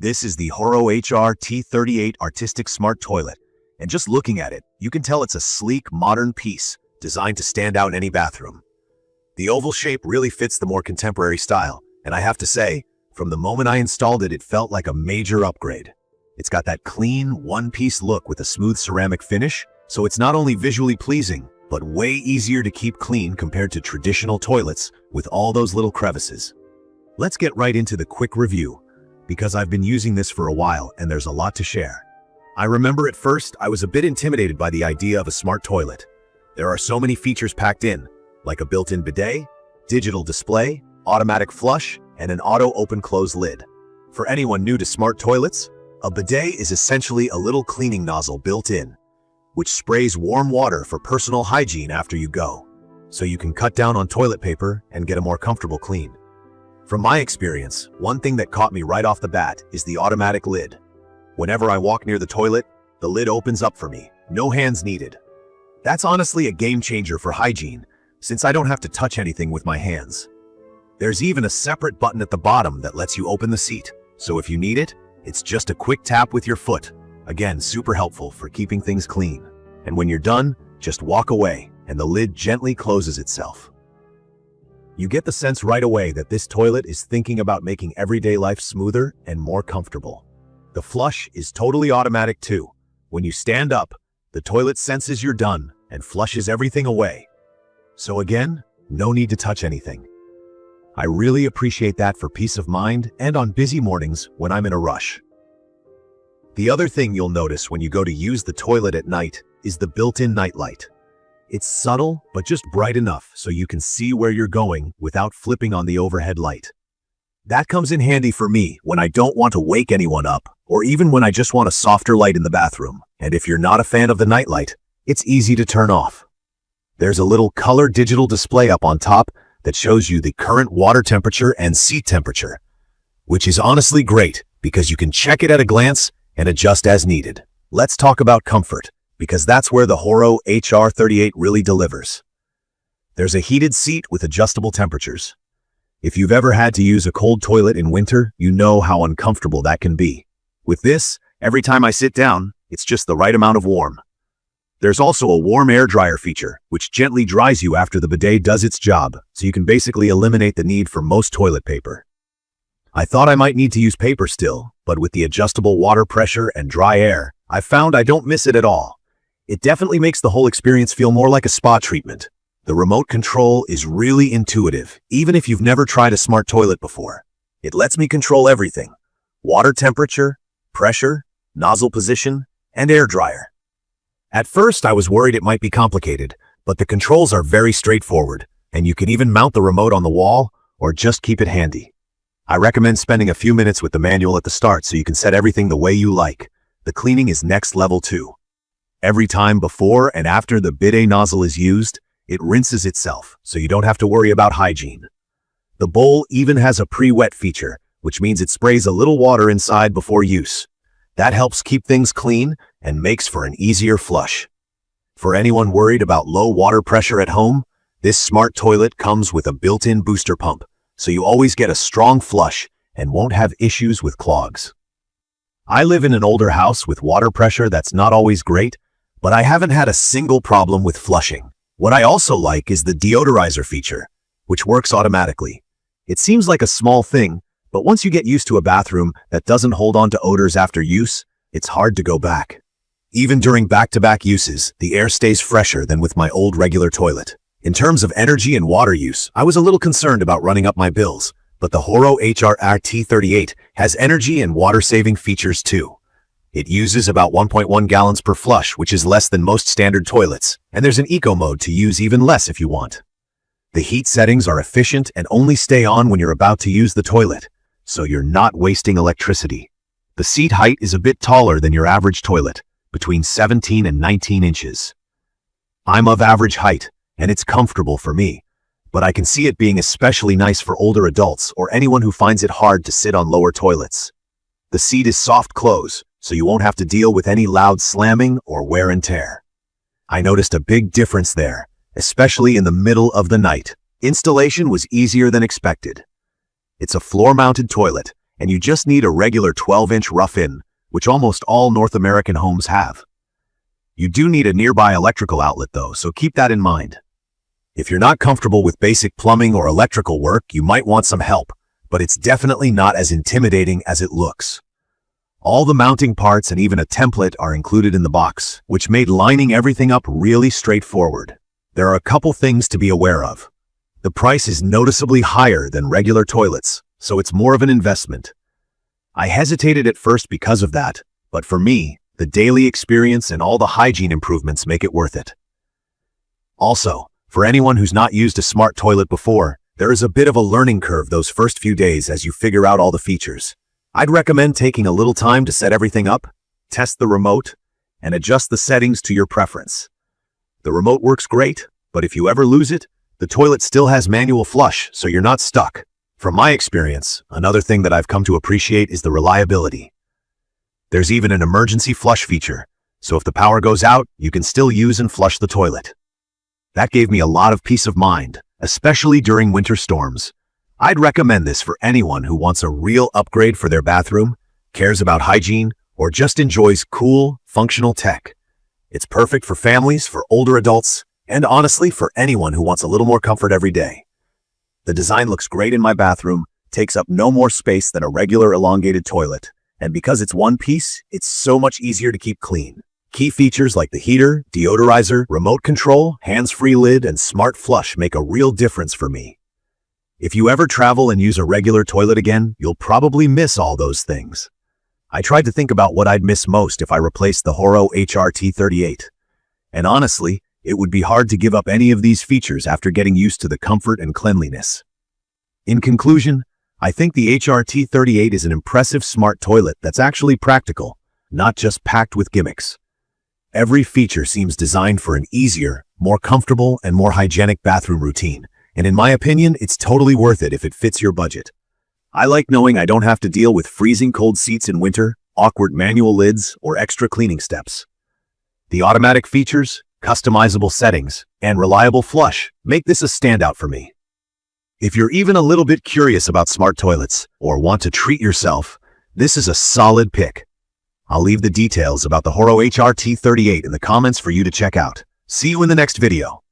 This is the HOROW HR-T38 Artistic Smart Toilet, and just looking at it, you can tell it's a sleek, modern piece designed to stand out in any bathroom. The oval shape really fits the more contemporary style, and I have to say, from the moment I installed it, it felt like a major upgrade. It's got that clean, one-piece look with a smooth ceramic finish, so it's not only visually pleasing, but way easier to keep clean compared to traditional toilets with all those little crevices. Let's get right into the quick review, because I've been using this for a while and there's a lot to share. I remember at first I was a bit intimidated by the idea of a smart toilet. There are so many features packed in, like a built-in bidet, digital display, automatic flush, and an auto open-close lid. For anyone new to smart toilets, a bidet is essentially a little cleaning nozzle built in, which sprays warm water for personal hygiene after you go, so you can cut down on toilet paper and get a more comfortable clean. From my experience, one thing that caught me right off the bat is the automatic lid. Whenever I walk near the toilet, the lid opens up for me, no hands needed. That's honestly a game changer for hygiene, since I don't have to touch anything with my hands. There's even a separate button at the bottom that lets you open the seat, so if you need it, it's just a quick tap with your foot. Again, super helpful for keeping things clean. And when you're done, just walk away, and the lid gently closes itself. You get the sense right away that this toilet is thinking about making everyday life smoother and more comfortable. The flush is totally automatic too. When you stand up, the toilet senses you're done and flushes everything away. So again, no need to touch anything. I really appreciate that for peace of mind and on busy mornings when I'm in a rush. The other thing you'll notice when you go to use the toilet at night is the built-in night light. It's subtle, but just bright enough so you can see where you're going without flipping on the overhead light. That comes in handy for me when I don't want to wake anyone up, or even when I just want a softer light in the bathroom. And if you're not a fan of the nightlight, it's easy to turn off. There's a little color digital display up on top that shows you the current water temperature and seat temperature, which is honestly great because you can check it at a glance and adjust as needed. Let's talk about comfort, because that's where the HOROW HR-38 really delivers. There's a heated seat with adjustable temperatures. If you've ever had to use a cold toilet in winter, you know how uncomfortable that can be. With this, every time I sit down, it's just the right amount of warm. There's also a warm air dryer feature, which gently dries you after the bidet does its job, so you can basically eliminate the need for most toilet paper. I thought I might need to use paper still, but with the adjustable water pressure and dry air, I've found I don't miss it at all. It definitely makes the whole experience feel more like a spa treatment. The remote control is really intuitive, even if you've never tried a smart toilet before. It lets me control everything: water temperature, pressure, nozzle position, and air dryer. At first, I was worried it might be complicated, but the controls are very straightforward, and you can even mount the remote on the wall or just keep it handy. I recommend spending a few minutes with the manual at the start so you can set everything the way you like. The cleaning is next level too. Every time before and after the bidet nozzle is used, it rinses itself, so you don't have to worry about hygiene. The bowl even has a pre-wet feature, which means it sprays a little water inside before use. That helps keep things clean and makes for an easier flush. For anyone worried about low water pressure at home, this smart toilet comes with a built-in booster pump, so you always get a strong flush and won't have issues with clogs. I live in an older house with water pressure that's not always great, but I haven't had a single problem with flushing. What I also like is the deodorizer feature, which works automatically. It seems like a small thing, but once you get used to a bathroom that doesn't hold on to odors after use, it's hard to go back. Even during back-to-back uses, the air stays fresher than with my old regular toilet. In terms of energy and water use, I was a little concerned about running up my bills, but the HOROW HR-T38 has energy and water-saving features too. It uses about 1.1 gallons per flush, which is less than most standard toilets, and there's an eco mode to use even less if you want. The heat settings are efficient and only stay on when you're about to use the toilet, so you're not wasting electricity. The seat height is a bit taller than your average toilet, between 17 and 19 inches. I'm of average height, and it's comfortable for me, but I can see it being especially nice for older adults or anyone who finds it hard to sit on lower toilets. The seat is soft close, so you won't have to deal with any loud slamming or wear and tear. I noticed a big difference there, especially in the middle of the night. Installation was easier than expected. It's a floor-mounted toilet, and you just need a regular 12-inch rough-in, which almost all North American homes have. You do need a nearby electrical outlet though, so keep that in mind. If you're not comfortable with basic plumbing or electrical work, you might want some help, but it's definitely not as intimidating as it looks. All the mounting parts and even a template are included in the box, which made lining everything up really straightforward. There are a couple things to be aware of. The price is noticeably higher than regular toilets, so it's more of an investment. I hesitated at first because of that, but for me, the daily experience and all the hygiene improvements make it worth it. Also, for anyone who's not used a smart toilet before, there is a bit of a learning curve those first few days as you figure out all the features. I'd recommend taking a little time to set everything up, test the remote, and adjust the settings to your preference. The remote works great, but if you ever lose it, the toilet still has manual flush, so you're not stuck. From my experience, another thing that I've come to appreciate is the reliability. There's even an emergency flush feature, so if the power goes out, you can still use and flush the toilet. That gave me a lot of peace of mind, especially during winter storms. I'd recommend this for anyone who wants a real upgrade for their bathroom, cares about hygiene, or just enjoys cool, functional tech. It's perfect for families, for older adults, and honestly for anyone who wants a little more comfort every day. The design looks great in my bathroom, takes up no more space than a regular elongated toilet, and because it's one piece, it's so much easier to keep clean. Key features like the heater, deodorizer, remote control, hands-free lid, and smart flush make a real difference for me. If you ever travel and use a regular toilet again, you'll probably miss all those things. I tried to think about what I'd miss most if I replaced the HOROW HR-T38. And honestly, it would be hard to give up any of these features after getting used to the comfort and cleanliness. In conclusion, I think the HR-T38 is an impressive smart toilet that's actually practical, not just packed with gimmicks. Every feature seems designed for an easier, more comfortable, and more hygienic bathroom routine, and in my opinion, it's totally worth it if it fits your budget. I like knowing I don't have to deal with freezing cold seats in winter, awkward manual lids, or extra cleaning steps. The automatic features, customizable settings, and reliable flush make this a standout for me. If you're even a little bit curious about smart toilets or want to treat yourself, this is a solid pick. I'll leave the details about the HOROW HR-T38 in the comments for you to check out. See you in the next video.